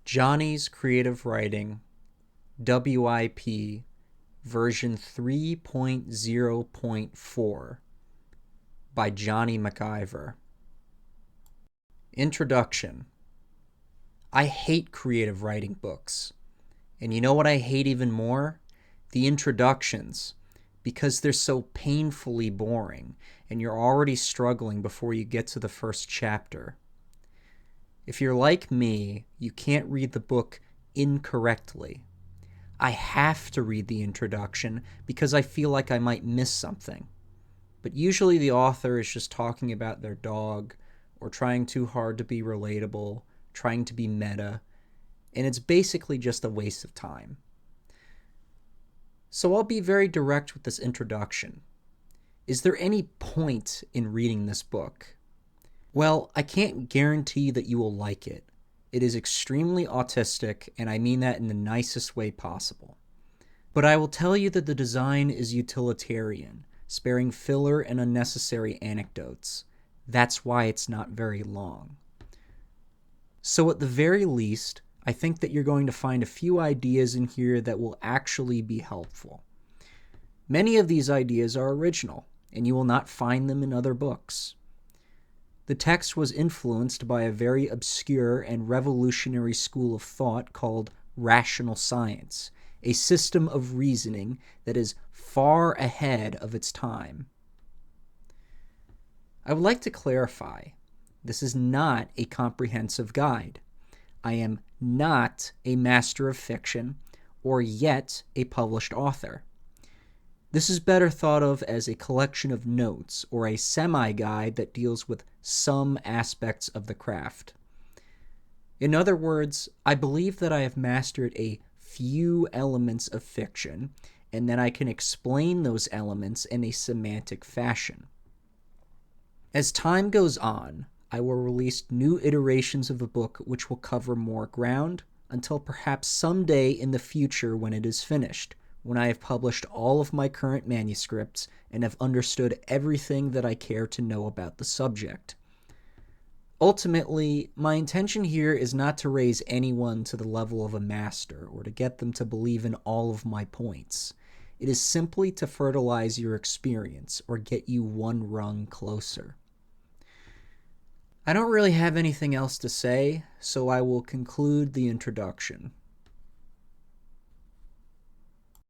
Johnny's Creative Writing, WIP, version 3.0.4 by Johnny McIvor. Introduction. I hate creative writing books. And you know what I hate even more? The introductions, because they're so painfully boring and you're already struggling before you get to the first chapter. If you're like me, you can't read the book incorrectly. I have to read the introduction because I feel like I might miss something. But usually the author is just talking about their dog or trying too hard to be relatable, trying to be meta, and it's basically just a waste of time. So I'll be very direct with this introduction. Is there any point in reading this book? Well, I can't guarantee that you will like it. It is extremely autistic, and I mean that in the nicest way possible. But I will tell you that the design is utilitarian, sparing filler and unnecessary anecdotes. That's why it's not very long. So at the very least, I think that you're going to find a few ideas in here that will actually be helpful. Many of these ideas are original, and you will not find them in other books. The text was influenced by a very obscure and revolutionary school of thought called rational science, a system of reasoning that is far ahead of its time. I would like to clarify, this is not a comprehensive guide. I am not a master of fiction or yet a published author. This is better thought of as a collection of notes or a semi-guide that deals with some aspects of the craft. In other words, I believe that I have mastered a few elements of fiction, and then I can explain those elements in a semantic fashion. As time goes on, I will release new iterations of the book which will cover more ground until perhaps someday in the future when it is finished, when I have published all of my current manuscripts and have understood everything that I care to know about the subject. Ultimately, my intention here is not to raise anyone to the level of a master or to get them to believe in all of my points. It is simply to fertilize your experience or get you one rung closer. I don't really have anything else to say, so I will conclude the introduction.